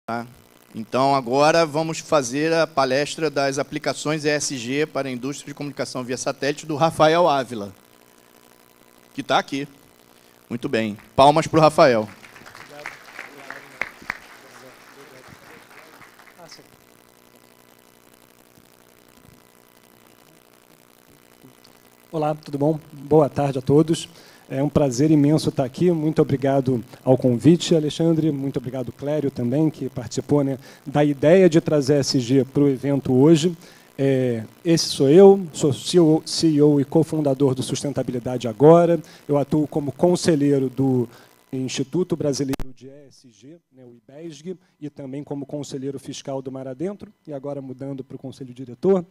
Tá? Então, agora vamos fazer a palestra das aplicações ESG para a indústria de comunicação via satélite do Rafael Ávila, que está aqui. Muito bem. Palmas para o Rafael. Olá, tudo bom? Boa tarde a todos. É um prazer imenso estar aqui. Muito obrigado ao convite, Alexandre. Muito obrigado, Clério, também, que participou, né, da ideia de trazer SG para o evento hoje. Esse sou eu, sou CEO e cofundador do Sustentabilidade Agora. Eu atuo como conselheiro do Instituto Brasileiro de ESG, né, o IBESG, e também como conselheiro fiscal do Mar Adentro, e agora mudando para o conselho diretor.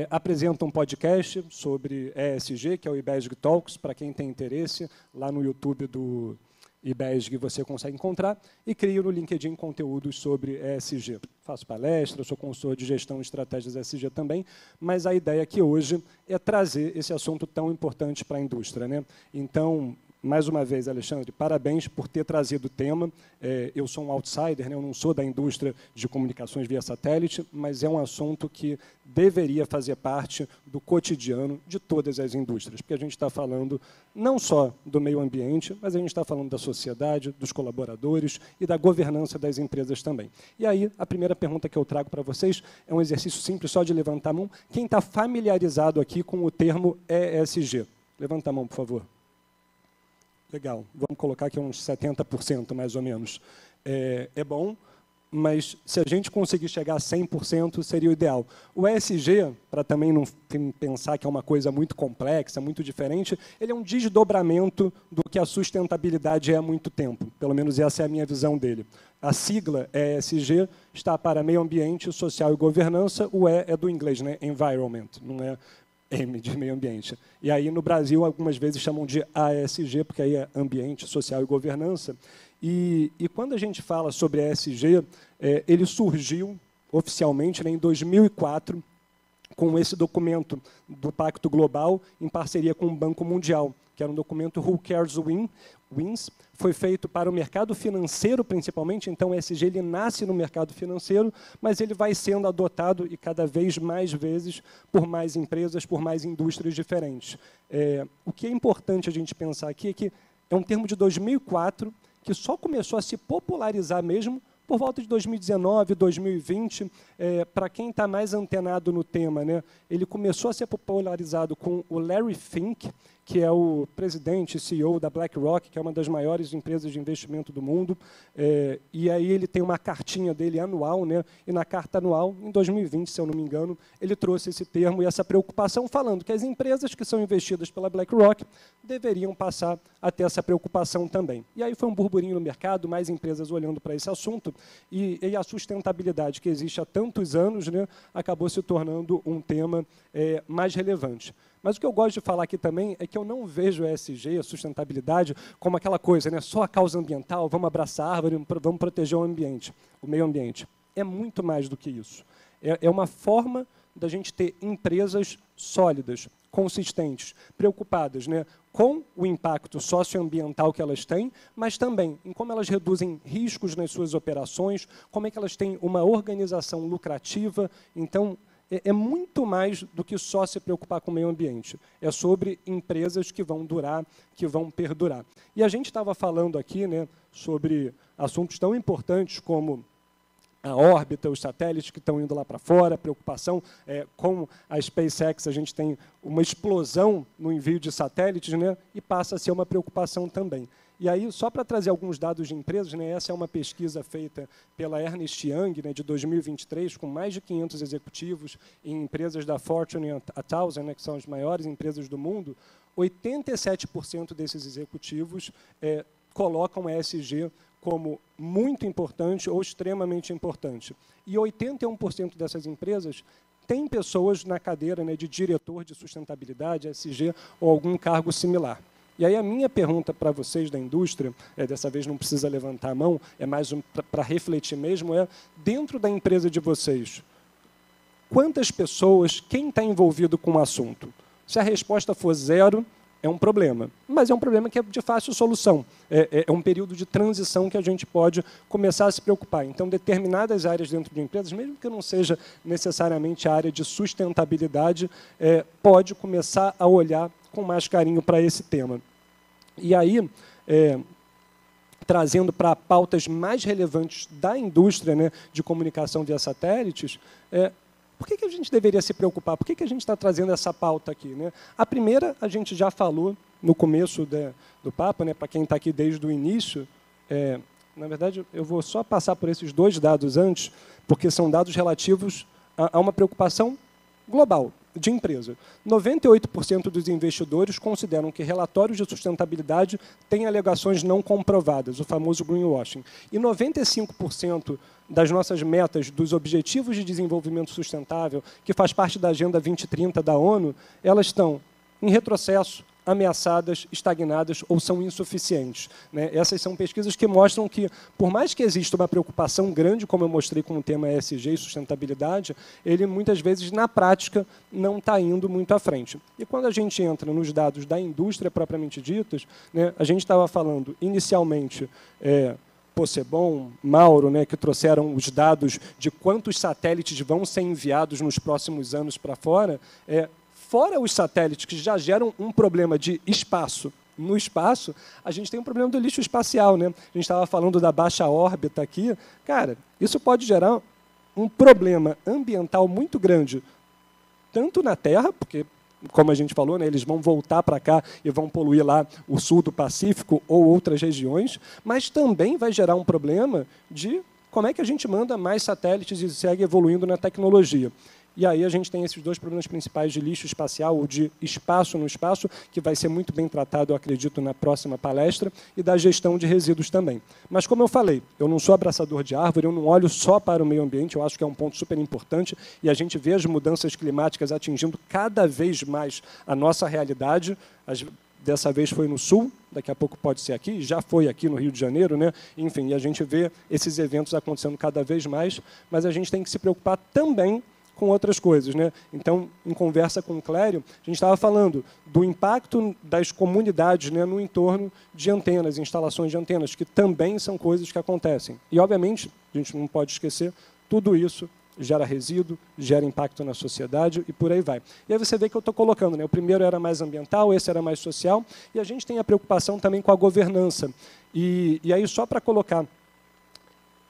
Apresento um podcast sobre ESG, que é o IBESG Talks, para quem tem interesse, lá no YouTube do IBESG você consegue encontrar, e crio no LinkedIn conteúdos sobre ESG. Faço palestra, sou consultor de gestão e estratégias ESG também, mas a ideia aqui hoje é trazer esse assunto tão importante para a indústria, né? Então, mais uma vez, Alexandre, parabéns por ter trazido o tema. Eu sou um outsider, né? Eu não sou da indústria de comunicações via satélite, mas é um assunto que deveria fazer parte do cotidiano de todas as indústrias, porque a gente está falando não só do meio ambiente, mas a gente está falando da sociedade, dos colaboradores e da governança das empresas também. E aí, a primeira pergunta que eu trago para vocês é um exercício simples, só de levantar a mão. Quem está familiarizado aqui com o termo ESG? Levanta a mão, por favor. Legal, vamos colocar aqui uns 70%, mais ou menos. É bom, mas se a gente conseguir chegar a 100%, seria o ideal. O ESG, para também não pensar que é uma coisa muito complexa, muito diferente, ele é um desdobramento do que a sustentabilidade é há muito tempo. Pelo menos essa é a minha visão dele. A sigla ESG está para meio ambiente, social e governança. O E é do inglês, né? Environment, não é M de meio ambiente. E aí, no Brasil, algumas vezes chamam de ASG, porque aí é ambiente, social e governança. E quando a gente fala sobre ESG, ele surgiu oficialmente, né, em 2004, com esse documento do Pacto Global, em parceria com o Banco Mundial, que era um documento Who Cares Wins, foi feito para o mercado financeiro, principalmente. Então, o ESG ele nasce no mercado financeiro, mas ele vai sendo adotado, e cada vez mais vezes, por mais empresas, por mais indústrias diferentes. O que é importante a gente pensar aqui é que é um termo de 2004, que só começou a se popularizar mesmo por volta de 2019, 2020, para quem está mais antenado no tema, né, ele começou a ser popularizado com o Larry Fink, que é o presidente e CEO da BlackRock, que é uma das maiores empresas de investimento do mundo. E aí ele tem uma cartinha dele anual, né, e na carta anual, em 2020, se eu não me engano, ele trouxe esse termo e essa preocupação, falando que as empresas que são investidas pela BlackRock deveriam passar a ter essa preocupação também. E aí foi um burburinho no mercado, mais empresas olhando para esse assunto, e a sustentabilidade que existe há tantos anos, né, acabou se tornando um tema mais relevante. Mas o que eu gosto de falar aqui também é que eu não vejo a ESG, a sustentabilidade, como aquela coisa, né, só a causa ambiental, vamos abraçar a árvore, vamos proteger o ambiente, o meio ambiente. É muito mais do que isso. É uma forma da gente ter empresas sólidas, consistentes, preocupadas, né, com o impacto socioambiental que elas têm, mas também em como elas reduzem riscos nas suas operações, como é que elas têm uma organização lucrativa. Então, é muito mais do que só se preocupar com o meio ambiente. É sobre empresas que vão durar, que vão perdurar. E a gente estava falando aqui, né, sobre assuntos tão importantes como a órbita, os satélites que estão indo lá para fora, a preocupação com a SpaceX, a gente tem uma explosão no envio de satélites, né, e passa a ser uma preocupação também. E aí, só para trazer alguns dados de empresas, né, essa é uma pesquisa feita pela Ernst Young, né, de 2023, com mais de 500 executivos em empresas da Fortune 1000, né, que são as maiores empresas do mundo. 87% desses executivos colocam ESG como muito importante ou extremamente importante. E 81% dessas empresas têm pessoas na cadeira, né, de diretor de sustentabilidade, ESG, ou algum cargo similar. E aí a minha pergunta para vocês da indústria, dessa vez não precisa levantar a mão, é mais para refletir mesmo, dentro da empresa de vocês, quantas pessoas, quem está envolvido com o assunto? Se a resposta for 0, é um problema, mas é um problema que é de fácil solução. É um período de transição que a gente pode começar a se preocupar. Então, determinadas áreas dentro de empresas, mesmo que não seja necessariamente a área de sustentabilidade, pode começar a olhar com mais carinho para esse tema. E aí, trazendo para pautas mais relevantes da indústria, né, de comunicação via satélites, por que a gente deveria se preocupar? Por que a gente está trazendo essa pauta aqui, né? A primeira, a gente já falou no começo do papo, né, para quem está aqui desde o início. Na verdade, eu vou só passar por esses 2 dados antes, porque são dados relativos a uma preocupação global de empresa. 98% dos investidores consideram que relatórios de sustentabilidade têm alegações não comprovadas, o famoso greenwashing. E 95% das nossas metas dos Objetivos de Desenvolvimento Sustentável, que faz parte da Agenda 2030 da ONU, elas estão em retrocesso, ameaçadas, estagnadas ou são insuficientes, né? Essas são pesquisas que mostram que, por mais que exista uma preocupação grande, como eu mostrei com o tema ESG e sustentabilidade, ele muitas vezes, na prática, não está indo muito à frente. E quando a gente entra nos dados da indústria propriamente ditas, né, a gente estava falando inicialmente Possebon, Mauro, né, que trouxeram os dados de quantos satélites vão ser enviados nos próximos anos para fora. Fora os satélites que já geram um problema de espaço, no espaço, a gente tem um problema do lixo espacial, né? A gente estava falando da baixa órbita aqui. Cara, isso pode gerar um problema ambiental muito grande, tanto na Terra, porque, como a gente falou, né, eles vão voltar para cá e vão poluir lá o sul do Pacífico ou outras regiões, mas também vai gerar um problema de como é que a gente manda mais satélites e segue evoluindo na tecnologia. E aí a gente tem esses 2 problemas principais de lixo espacial, ou de espaço no espaço, que vai ser muito bem tratado, eu acredito, na próxima palestra, e da gestão de resíduos também. Mas, como eu falei, eu não sou abraçador de árvore, eu não olho só para o meio ambiente, eu acho que é um ponto super importante, e a gente vê as mudanças climáticas atingindo cada vez mais a nossa realidade. Dessa vez foi no Sul, daqui a pouco pode ser aqui, já foi aqui no Rio de Janeiro, né? Enfim, e a gente vê esses eventos acontecendo cada vez mais, mas a gente tem que se preocupar também com outras coisas, né? Então, em conversa com o Clério, a gente estava falando do impacto das comunidades, né, no entorno de antenas, instalações de antenas, que também são coisas que acontecem. E, obviamente, a gente não pode esquecer, tudo isso gera resíduo, gera impacto na sociedade e por aí vai. E aí você vê que eu estou colocando, né? O primeiro era mais ambiental, esse era mais social, e a gente tem a preocupação também com a governança. E aí, só para colocar,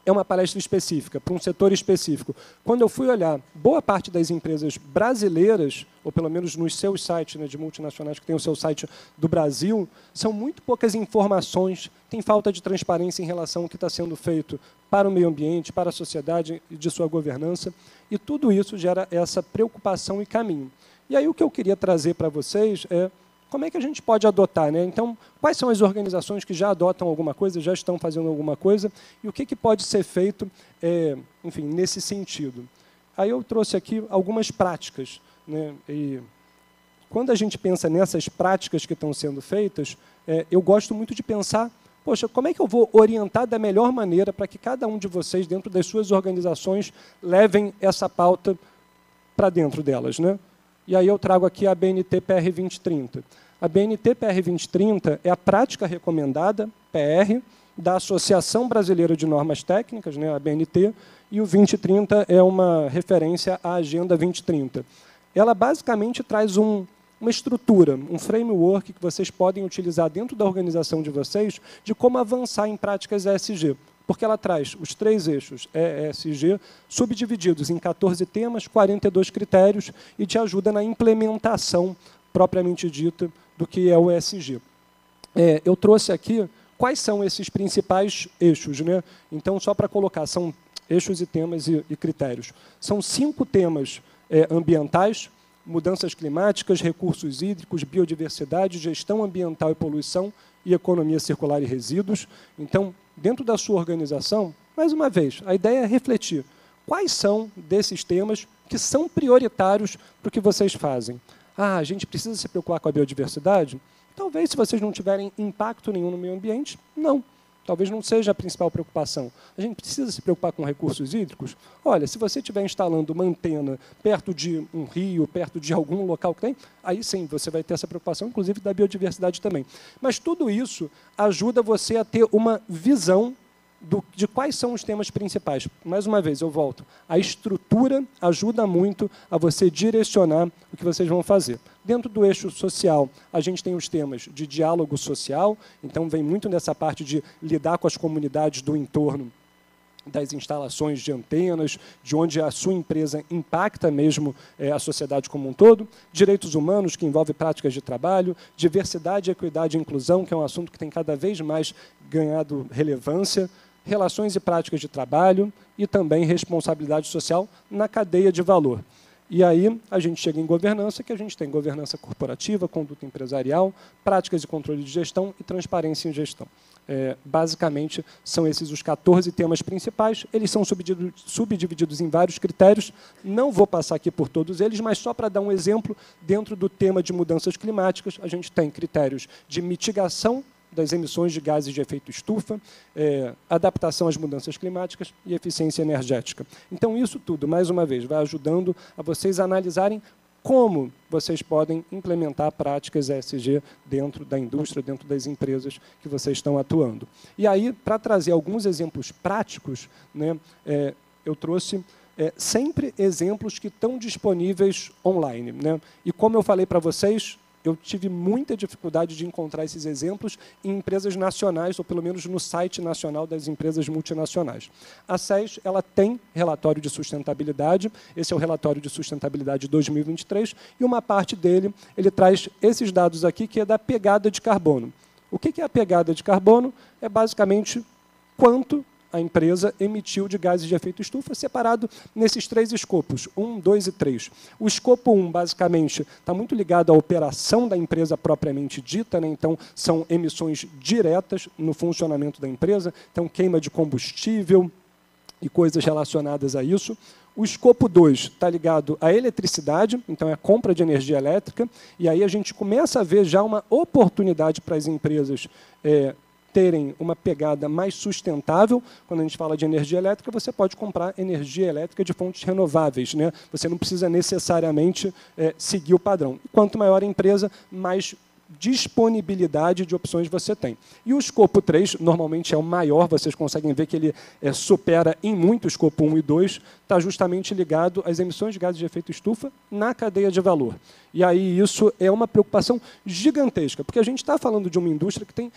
é uma palestra específica, para um setor específico. Quando eu fui olhar, boa parte das empresas brasileiras, ou pelo menos nos seus sites, né, de multinacionais que têm o seu site do Brasil, são muito poucas informações, tem falta de transparência em relação ao que está sendo feito para o meio ambiente, para a sociedade e de sua governança, e tudo isso gera essa preocupação e caminho. E aí o que eu queria trazer para vocês é como é que a gente pode adotar, né? Então, quais são as organizações que já adotam alguma coisa, já estão fazendo alguma coisa, e o que pode ser feito, enfim, nesse sentido? Aí eu trouxe aqui algumas práticas, né? E quando a gente pensa nessas práticas que estão sendo feitas, eu gosto muito de pensar, poxa, como é que eu vou orientar da melhor maneira para que cada um de vocês, dentro das suas organizações, levem essa pauta para dentro delas, né? E aí eu trago aqui a BNT PR 2030. A BNT PR 2030 é a prática recomendada, PR, da Associação Brasileira de Normas Técnicas, né, a BNT, e o 2030 é uma referência à Agenda 2030. Ela basicamente traz uma estrutura, um framework que vocês podem utilizar dentro da organização de vocês de como avançar em práticas ESG. Porque ela traz os 3 eixos ESG subdivididos em 14 temas, 42 critérios e te ajuda na implementação propriamente dita do que é o ESG. Eu trouxe aqui quais são esses principais eixos, né? Então, só para colocar, são eixos e temas e critérios. São 5 temas ambientais: mudanças climáticas, recursos hídricos, biodiversidade, gestão ambiental e poluição e economia circular e resíduos. Então, dentro da sua organização, mais uma vez, a ideia é refletir quais são desses temas que são prioritários para o que vocês fazem. A gente precisa se preocupar com a biodiversidade? Talvez, se vocês não tiverem impacto nenhum no meio ambiente, não. talvez não seja a principal preocupação. A gente precisa se preocupar com recursos hídricos? Olha, se você estiver instalando uma antena perto de um rio, perto de algum local que tem, aí sim, você vai ter essa preocupação, inclusive da biodiversidade também. Mas tudo isso ajuda você a ter uma visão de quais são os temas principais. Mais uma vez, eu volto. A estrutura ajuda muito a você direcionar o que vocês vão fazer. Dentro do eixo social, a gente tem os temas de diálogo social, então vem muito nessa parte de lidar com as comunidades do entorno das instalações de antenas, de onde a sua empresa impacta mesmo a sociedade como um todo, direitos humanos, que envolve práticas de trabalho, diversidade, equidade e inclusão, que é um assunto que tem cada vez mais ganhado relevância, relações e práticas de trabalho e também responsabilidade social na cadeia de valor. E aí a gente chega em governança, que a gente tem governança corporativa, conduta empresarial, práticas de controle de gestão e transparência em gestão. Basicamente, são esses os 14 temas principais. Eles são subdivididos em vários critérios. Não vou passar aqui por todos eles, mas só para dar um exemplo, dentro do tema de mudanças climáticas, a gente tem critérios de mitigação das emissões de gases de efeito estufa, adaptação às mudanças climáticas e eficiência energética. Então, isso tudo, mais uma vez, vai ajudando a vocês a analisarem como vocês podem implementar práticas ESG dentro da indústria, dentro das empresas que vocês estão atuando. E aí, para trazer alguns exemplos práticos, né, eu trouxe sempre exemplos que estão disponíveis online, né? E como eu falei para vocês, eu tive muita dificuldade de encontrar esses exemplos em empresas nacionais, ou pelo menos no site nacional das empresas multinacionais. A SES, ela tem relatório de sustentabilidade, esse é o relatório de sustentabilidade 2023, e uma parte dele, ele traz esses dados aqui, que é da pegada de carbono. O que é a pegada de carbono? É basicamente quanto a empresa emitiu de gases de efeito estufa, separado nesses 3 escopos, 1, 2 e 3. O escopo 1, basicamente, está muito ligado à operação da empresa propriamente dita, né? Então, são emissões diretas no funcionamento da empresa, então, queima de combustível e coisas relacionadas a isso. O escopo 2 está ligado à eletricidade, então é a compra de energia elétrica, e aí a gente começa a ver já uma oportunidade para as empresas terem uma pegada mais sustentável. Quando a gente fala de energia elétrica, você pode comprar energia elétrica de fontes renováveis, né? Você não precisa necessariamente seguir o padrão. Quanto maior a empresa, mais disponibilidade de opções você tem. E o escopo 3, normalmente é o maior, vocês conseguem ver que ele supera em muito o escopo 1 e 2, está justamente ligado às emissões de gases de efeito estufa na cadeia de valor. E aí isso é uma preocupação gigantesca, porque a gente está falando de uma indústria que tem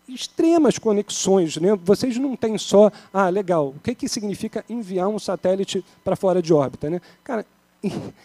extremas conexões, né? Vocês não têm só, legal, o que significa enviar um satélite para fora de órbita, né? Cara,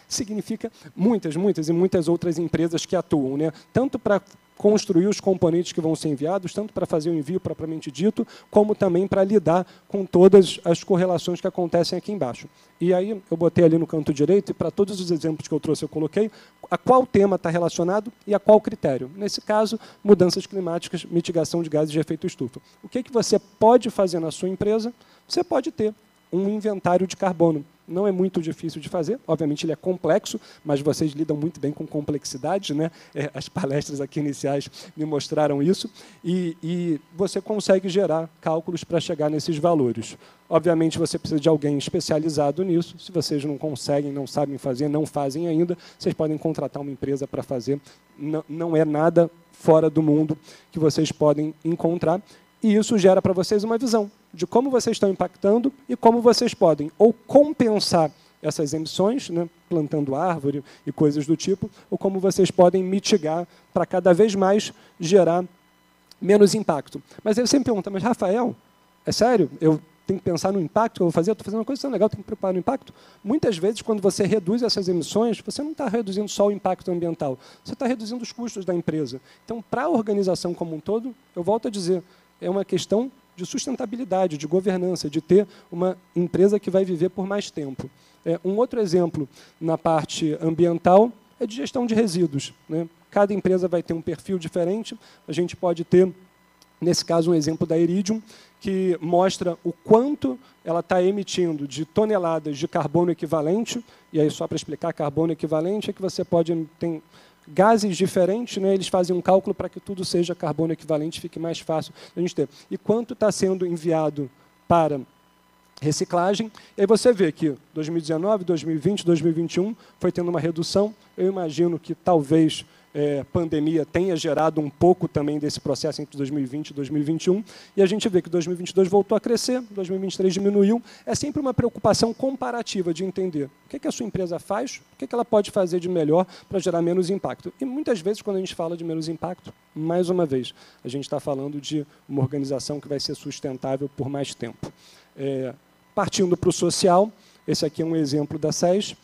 significa muitas e muitas outras empresas que atuam, né? Tanto para construir os componentes que vão ser enviados, tanto para fazer o envio propriamente dito, como também para lidar com todas as correlações que acontecem aqui embaixo. E aí eu botei ali no canto direito, e para todos os exemplos que eu trouxe, eu coloquei a qual tema está relacionado e a qual critério. Nesse caso, mudanças climáticas, mitigação de gases de efeito estufa. O que você pode fazer na sua empresa? Você pode ter um inventário de carbono. Não é muito difícil de fazer, obviamente ele é complexo, mas vocês lidam muito bem com complexidade, né? As palestras aqui iniciais me mostraram isso, e você consegue gerar cálculos para chegar nesses valores. Obviamente você precisa de alguém especializado nisso, se vocês não conseguem, não sabem fazer, não fazem ainda, vocês podem contratar uma empresa para fazer, não é nada fora do mundo que vocês podem encontrar, e isso gera para vocês uma visão de como vocês estão impactando e como vocês podem ou compensar essas emissões, né, plantando árvore e coisas do tipo, ou como vocês podem mitigar para cada vez mais gerar menos impacto. Mas aí você me pergunta, mas Rafael, é sério? Eu tenho que pensar no impacto que eu vou fazer? Eu estou fazendo uma coisa tão legal, tenho que preocupar no impacto? Muitas vezes, quando você reduz essas emissões, você não está reduzindo só o impacto ambiental, você está reduzindo os custos da empresa. Então, para a organização como um todo, eu volto a dizer, é uma questão de sustentabilidade, de governança, de ter uma empresa que vai viver por mais tempo. Um outro exemplo na parte ambiental é de gestão de resíduos, né? Cada empresa vai ter um perfil diferente. A gente pode ter, nesse caso, um exemplo da Iridium, que mostra o quanto ela está emitindo de toneladas de carbono equivalente. E aí, só para explicar, carbono equivalente é que você pode ter gases diferentes, né? Eles fazem um cálculo para que tudo seja carbono equivalente, fique mais fácil a gente ter. E quanto está sendo enviado para reciclagem. E aí você vê que 2019, 2020, 2021 foi tendo uma redução. Eu imagino que talvez pandemia tenha gerado um pouco também desse processo entre 2020 e 2021. E a gente vê que 2022 voltou a crescer, 2023 diminuiu. É sempre uma preocupação comparativa de entender o que a sua empresa faz, o que ela pode fazer de melhor para gerar menos impacto. E muitas vezes, quando a gente fala de menos impacto, mais uma vez, a gente está falando de uma organização que vai ser sustentável por mais tempo. Partindo para o social, esse aqui é um exemplo da SES.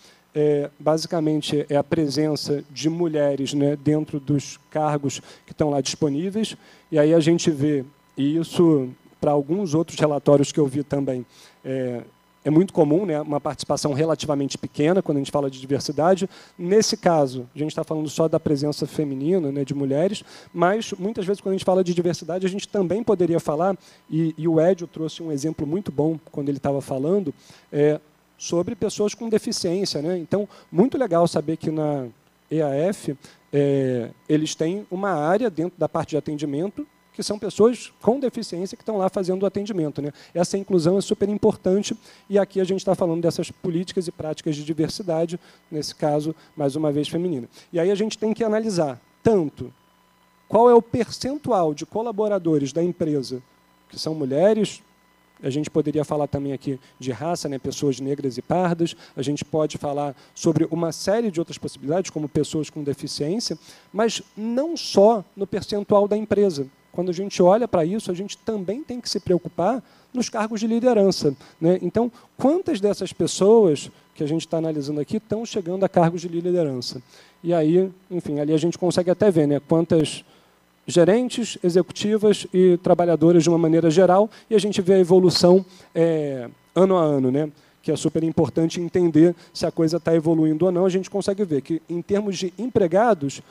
Basicamente, é a presença de mulheres, né, dentro dos cargos que estão lá disponíveis. E aí a gente vê, e isso, para alguns outros relatórios que eu vi também, é muito comum, né, uma participação relativamente pequena quando a gente fala de diversidade. Nesse caso, a gente está falando só da presença feminina, né, de mulheres, mas, muitas vezes, quando a gente fala de diversidade, a gente também poderia falar, e o Edio trouxe um exemplo muito bom quando ele estava falando, sobre pessoas com deficiência, né? Então, muito legal saber que na EAF eles têm uma área dentro da parte de atendimento que são pessoas com deficiência que estão lá fazendo o atendimento, né? Essa inclusão é super importante e aqui a gente está falando dessas políticas e práticas de diversidade, nesse caso, mais uma vez, feminina. E aí a gente tem que analisar tanto qual é o percentual de colaboradores da empresa que são mulheres. A gente poderia falar também aqui de raça, né, pessoas negras e pardas. A gente pode falar sobre uma série de outras possibilidades, como pessoas com deficiência, mas não só no percentual da empresa. Quando a gente olha para isso, a gente também tem que se preocupar nos cargos de liderança, né? Então, quantas dessas pessoas que a gente está analisando aqui estão chegando a cargos de liderança? E aí, enfim, ali a gente consegue até ver, né, quantas gerentes, executivas e trabalhadoras de uma maneira geral, e a gente vê a evolução ano a ano, né? Que é super importante entender se a coisa está evoluindo ou não. A gente consegue ver que, em termos de empregados,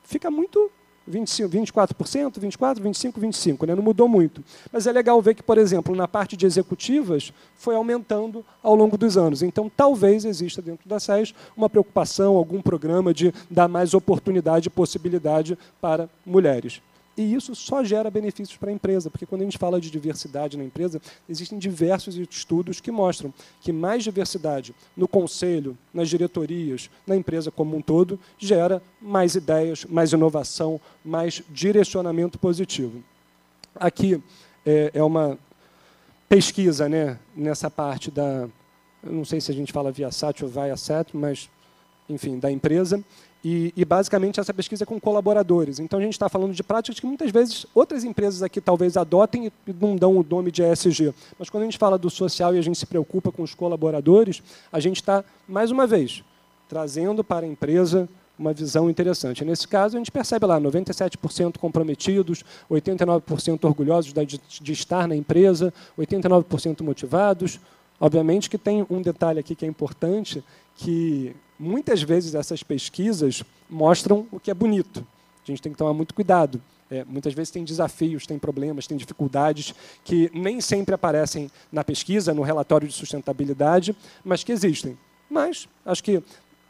fica muito 25, 24%, 24%, 25%, 25%, né? Não mudou muito. Mas é legal ver que, por exemplo, na parte de executivas, foi aumentando ao longo dos anos. Então, talvez exista dentro da SES uma preocupação, algum programa de dar mais oportunidade e possibilidade para mulheres. E isso só gera benefícios para a empresa, porque quando a gente fala de diversidade na empresa, existem diversos estudos que mostram que mais diversidade no conselho, nas diretorias, na empresa como um todo, gera mais ideias, mais inovação, mais direcionamento positivo. Aqui é uma pesquisa, né, nessa parte da, eu não sei se a gente fala Viasat ou Viasat, mas, enfim, da empresa. E, basicamente, essa pesquisa é com colaboradores. Então, a gente está falando de práticas que, muitas vezes, outras empresas aqui talvez adotem e não dão o nome de ESG. Mas, quando a gente fala do social e a gente se preocupa com os colaboradores, a gente está, mais uma vez, trazendo para a empresa uma visão interessante. Nesse caso, a gente percebe lá 97% comprometidos, 89% orgulhosos de estar na empresa, 89% motivados. Obviamente que tem um detalhe aqui que é importante, que muitas vezes essas pesquisas mostram o que é bonito. A gente tem que tomar muito cuidado. Muitas vezes tem desafios, tem problemas, tem dificuldades que nem sempre aparecem na pesquisa, no relatório de sustentabilidade, mas que existem. Mas acho que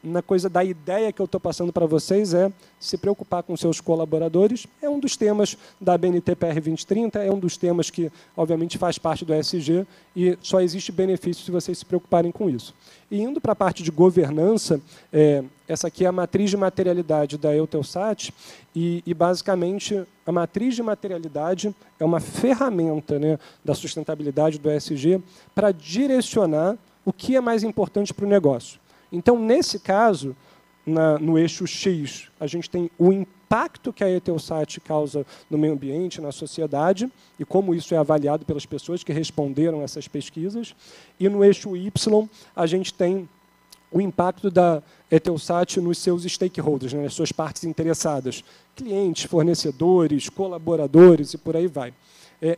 na coisa da ideia que eu estou passando para vocês é se preocupar com seus colaboradores. É um dos temas da BNT PR 2030, é um dos temas que, obviamente, faz parte do ESG e só existe benefício se vocês se preocuparem com isso. E indo para a parte de governança, essa aqui é a matriz de materialidade da Eutelsat e, basicamente, a matriz de materialidade é uma ferramenta, né, da sustentabilidade do ESG para direcionar o que é mais importante para o negócio. Então, nesse caso, no eixo X, a gente tem o impacto que a Eutelsat causa no meio ambiente, na sociedade, e como isso é avaliado pelas pessoas que responderam a essas pesquisas. E no eixo Y, a gente tem o impacto da Eutelsat nos seus stakeholders, né, nas suas partes interessadas, clientes, fornecedores, colaboradores e por aí vai.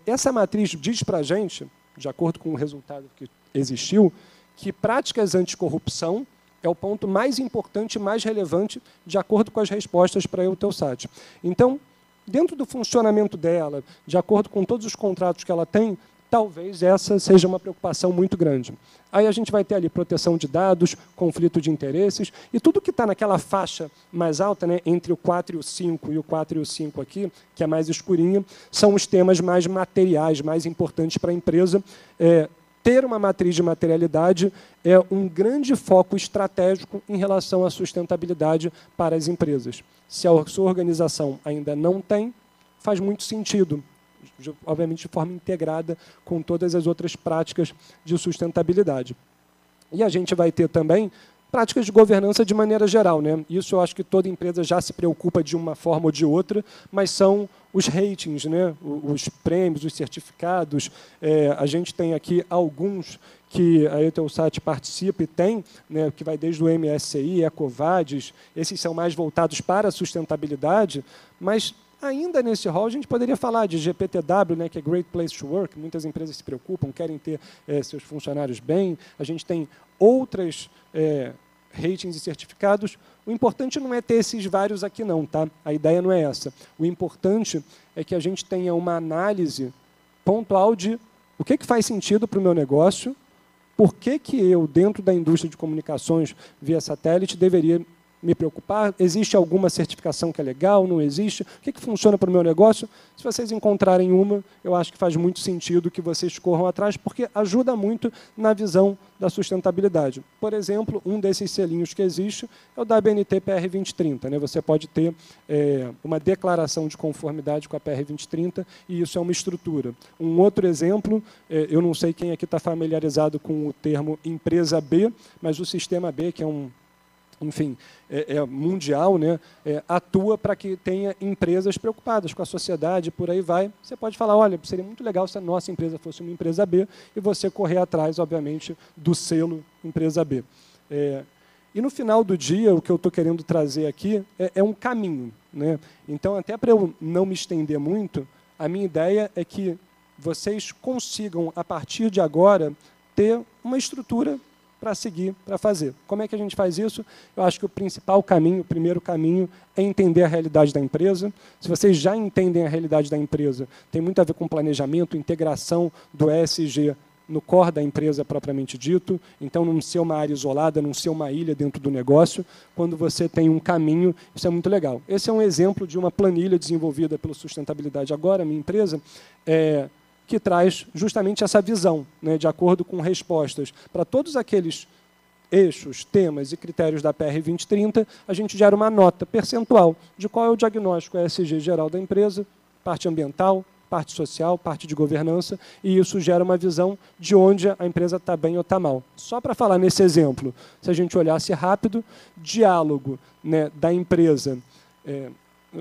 Essa matriz diz para a gente, de acordo com o resultado que existiu, que práticas anticorrupção é o ponto mais importante e mais relevante de acordo com as respostas para a Eutelsat. Então, dentro do funcionamento dela, de acordo com todos os contratos que ela tem, talvez essa seja uma preocupação muito grande. Aí a gente vai ter ali proteção de dados, conflito de interesses, e tudo que está naquela faixa mais alta, né, entre o 4 e o 5, e o 4 e o 5 aqui, que é mais escurinha, são os temas mais materiais, mais importantes para a empresa. Ter uma matriz de materialidade é um grande foco estratégico em relação à sustentabilidade para as empresas. Se a sua organização ainda não tem, faz muito sentido, obviamente de forma integrada com todas as outras práticas de sustentabilidade. E a gente vai ter também práticas de governança de maneira geral, né? Isso eu acho que toda empresa já se preocupa de uma forma ou de outra, mas são os ratings, né? Os prêmios, os certificados. A gente tem aqui alguns que a Eutelsat participa e tem, né, que vai desde o MSCI, EcoVadis, esses são mais voltados para a sustentabilidade, mas ainda nesse rol, a gente poderia falar de GPTW, né, que é Great Place to Work, muitas empresas se preocupam, querem ter seus funcionários bem, a gente tem outras ratings e certificados. O importante não é ter esses vários aqui não, tá? A ideia não é essa. O importante é que a gente tenha uma análise pontual de o que faz sentido para o meu negócio, por que eu, dentro da indústria de comunicações via satélite, deveria me preocupar? Existe alguma certificação que é legal? Não existe? O que funciona para o meu negócio? Se vocês encontrarem uma, eu acho que faz muito sentido que vocês corram atrás, porque ajuda muito na visão da sustentabilidade. Por exemplo, um desses selinhos que existe é o da ABNT PR 2030. Né? Você pode ter uma declaração de conformidade com a PR 2030 e isso é uma estrutura. Um outro exemplo, eu não sei quem aqui está familiarizado com o termo empresa B, mas o sistema B, que é enfim, mundial, né, atua para que tenha empresas preocupadas com a sociedade, por aí vai. Você pode falar, olha, seria muito legal se a nossa empresa fosse uma empresa B, e você correr atrás, obviamente, do selo empresa B. E no final do dia, o que eu estou querendo trazer aqui é um caminho. Né? Então, até para eu não me estender muito, a minha ideia é que vocês consigam, a partir de agora, ter uma estrutura para seguir, para fazer. Como é que a gente faz isso? Eu acho que o principal caminho, o primeiro caminho, é entender a realidade da empresa. Se vocês já entendem a realidade da empresa, tem muito a ver com planejamento, integração do ESG no core da empresa propriamente dito, então não ser uma área isolada, não ser uma ilha dentro do negócio. Quando você tem um caminho, isso é muito legal. Esse é um exemplo de uma planilha desenvolvida pelo Sustentabilidade Agora, minha empresa, que traz justamente essa visão, né, de acordo com respostas para todos aqueles eixos, temas e critérios da PR 2030, a gente gera uma nota percentual de qual é o diagnóstico ESG geral da empresa, parte ambiental, parte social, parte de governança, e isso gera uma visão de onde a empresa está bem ou está mal. Só para falar nesse exemplo, se a gente olhasse rápido, diálogo, né, da empresa,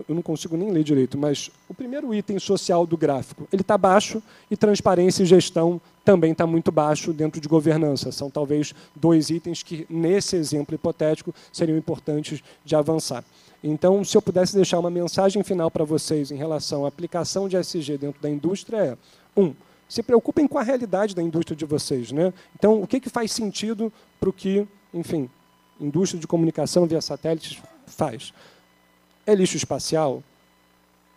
eu não consigo nem ler direito, mas o primeiro item social do gráfico, ele está baixo, e transparência e gestão também está muito baixo dentro de governança. São talvez dois itens que, nesse exemplo hipotético, seriam importantes de avançar. Então, se eu pudesse deixar uma mensagem final para vocês em relação à aplicação de ESG dentro da indústria, se preocupem com a realidade da indústria de vocês. Né? Então, o que faz sentido para o que, enfim, indústria de comunicação via satélites faz? É lixo espacial?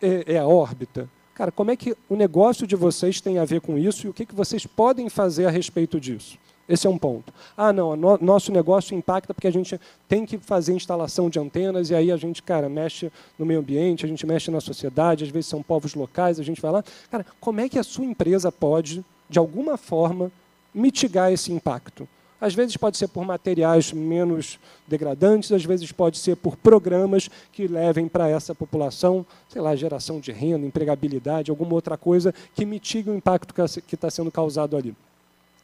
É a órbita? Cara, como é que o negócio de vocês tem a ver com isso e o que vocês podem fazer a respeito disso? Esse é um ponto. Não, nosso negócio impacta porque a gente tem que fazer instalação de antenas e aí a gente, cara, mexe no meio ambiente, a gente mexe na sociedade, às vezes são povos locais, a gente vai lá. Cara, como é que a sua empresa pode, de alguma forma, mitigar esse impacto? Às vezes pode ser por materiais menos degradantes, às vezes pode ser por programas que levem para essa população, sei lá, geração de renda, empregabilidade, alguma outra coisa que mitigue o impacto que está sendo causado ali.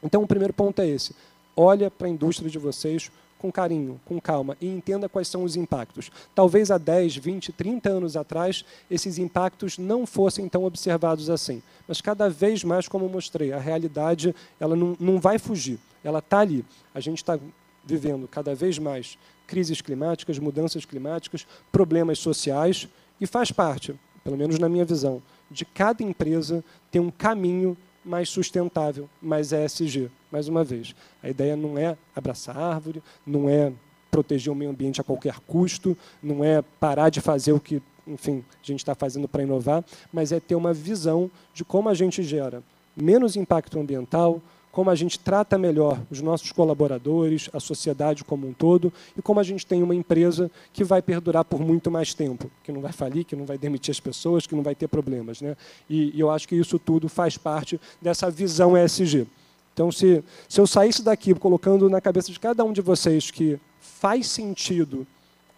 Então, o primeiro ponto é esse. Olha para a indústria de vocês com carinho, com calma, e entenda quais são os impactos. Talvez há 10, 20, 30 anos atrás, esses impactos não fossem tão observados assim. Mas cada vez mais, como eu mostrei, a realidade ela não vai fugir. Ela está ali. A gente está vivendo cada vez mais crises climáticas, mudanças climáticas, problemas sociais, e faz parte, pelo menos na minha visão, de cada empresa ter um caminho mais sustentável, mais ESG. Mais uma vez, a ideia não é abraçar a árvore, não é proteger o meio ambiente a qualquer custo, não é parar de fazer o que, enfim, a gente está fazendo para inovar, mas é ter uma visão de como a gente gera menos impacto ambiental, como a gente trata melhor os nossos colaboradores, a sociedade como um todo, e como a gente tem uma empresa que vai perdurar por muito mais tempo, que não vai falir, que não vai demitir as pessoas, que não vai ter problemas, né? E eu acho que isso tudo faz parte dessa visão ESG. Então, se eu saísse daqui colocando na cabeça de cada um de vocês que faz sentido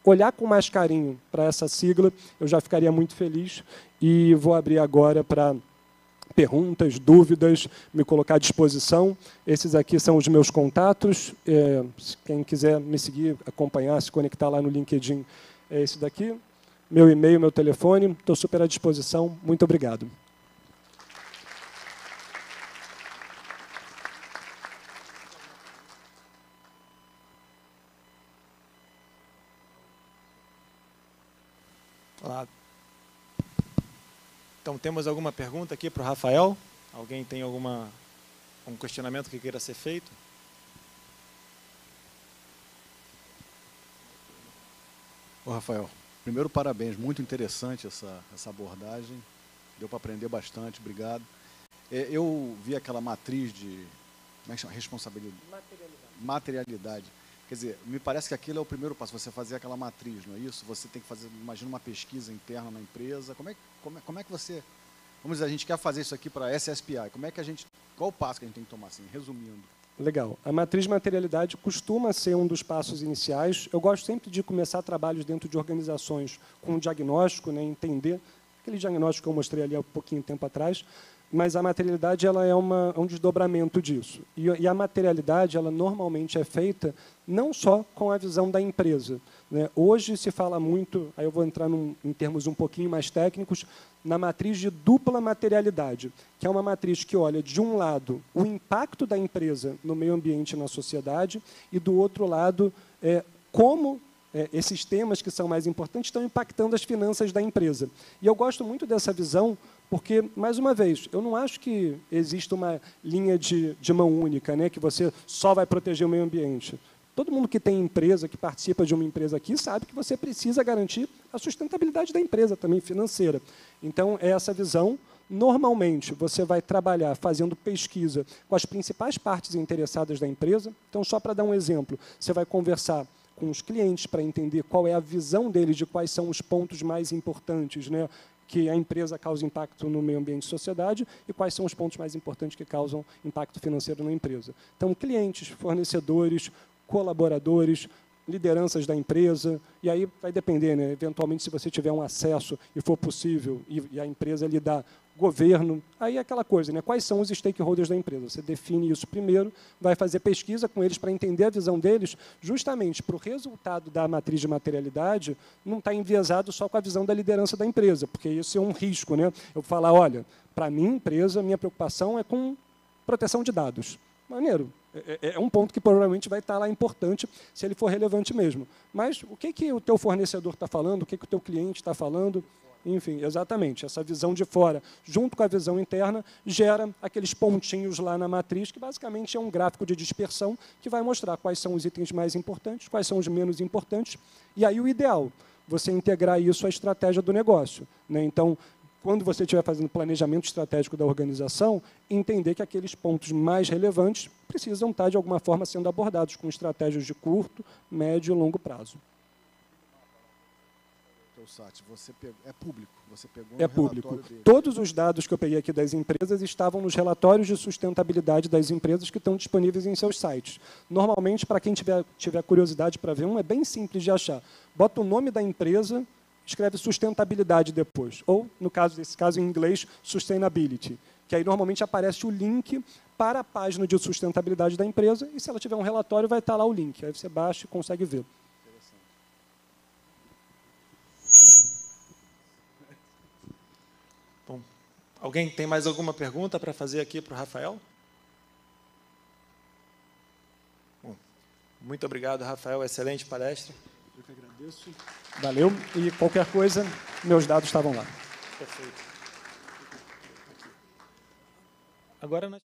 olhar com mais carinho para essa sigla, eu já ficaria muito feliz, e vou abrir agora para perguntas, dúvidas, me colocar à disposição. Esses aqui são os meus contatos. Quem quiser me seguir, acompanhar, se conectar lá no LinkedIn, é esse daqui. Meu e-mail, meu telefone, estou super à disposição. Muito obrigado. Olá. Então, temos alguma pergunta aqui para o Rafael? Alguém tem algum questionamento que queira ser feito? Ô, Rafael, primeiro, parabéns. Muito interessante essa abordagem. Deu para aprender bastante. Obrigado. Eu vi aquela matriz de... Como é que chama? Responsabilidade. Materialidade. Quer dizer, me parece que aquilo é o primeiro passo, você fazer aquela matriz, não é isso? Você tem que fazer, imagina, uma pesquisa interna na empresa. Como é que você... Vamos dizer, a gente quer fazer isso aqui para a SSPI. Qual o passo que a gente tem que tomar, assim, resumindo? Legal. A matriz de materialidade costuma ser um dos passos iniciais. Eu gosto sempre de começar trabalhos dentro de organizações com um diagnóstico, né, entender aquele diagnóstico que eu mostrei ali há pouquinho tempo atrás, mas a materialidade ela é um desdobramento disso. E a materialidade ela normalmente é feita não só com a visão da empresa, né? Hoje se fala muito, aí eu vou entrar em termos um pouquinho mais técnicos, na matriz de dupla materialidade, que é uma matriz que olha, de um lado, o impacto da empresa no meio ambiente e na sociedade, e, do outro lado, como esses temas que são mais importantes estão impactando as finanças da empresa. E eu gosto muito dessa visão, porque, mais uma vez, eu não acho que exista uma linha de mão única, né, que você só vai proteger o meio ambiente. Todo mundo que tem empresa, que participa de uma empresa aqui, sabe que você precisa garantir a sustentabilidade da empresa também, financeira. Então, é essa visão. Normalmente, você vai trabalhar fazendo pesquisa com as principais partes interessadas da empresa. Então, só para dar um exemplo, você vai conversar com os clientes para entender qual é a visão deles de quais são os pontos mais importantes, né, que a empresa causa impacto no meio ambiente e sociedade e quais são os pontos mais importantes que causam impacto financeiro na empresa. Então, clientes, fornecedores, colaboradores, lideranças da empresa, e aí vai depender, né? Eventualmente, se você tiver um acesso e for possível, e a empresa lhe dá governo, aí é aquela coisa, né? Quais são os stakeholders da empresa? Você define isso primeiro, vai fazer pesquisa com eles para entender a visão deles, justamente para o resultado da matriz de materialidade não estar enviesado só com a visão da liderança da empresa, porque isso é um risco, né? Eu falar, olha, para minha empresa, minha preocupação é com proteção de dados. Maneiro. É um ponto que provavelmente vai estar lá importante se ele for relevante mesmo. Mas o que o teu fornecedor está falando, o que o teu cliente está falando, enfim, exatamente. Essa visão de fora, junto com a visão interna, gera aqueles pontinhos lá na matriz, que basicamente é um gráfico de dispersão que vai mostrar quais são os itens mais importantes, quais são os menos importantes. E aí o ideal, você integrar isso à estratégia do negócio, né? Então, quando você estiver fazendo planejamento estratégico da organização, entender que aqueles pontos mais relevantes precisam estar, de alguma forma, sendo abordados com estratégias de curto, médio e longo prazo. É público, você pegou no público. Dele. Todos os dados que eu peguei aqui das empresas estavam nos relatórios de sustentabilidade das empresas que estão disponíveis em seus sites. Normalmente, para quem tiver curiosidade para ver é bem simples de achar. Bota o nome da empresa, escreve sustentabilidade depois, ou, no caso desse caso, em inglês, sustainability, que aí normalmente aparece o link para a página de sustentabilidade da empresa, e se ela tiver um relatório, vai estar lá o link. Aí você baixa e consegue ver. Bom, alguém tem mais alguma pergunta para fazer aqui para o Rafael? Bom, muito obrigado, Rafael. Excelente palestra. Eu que agradeço. Valeu. E qualquer coisa, meus dados estavam lá. Perfeito. Agora nós...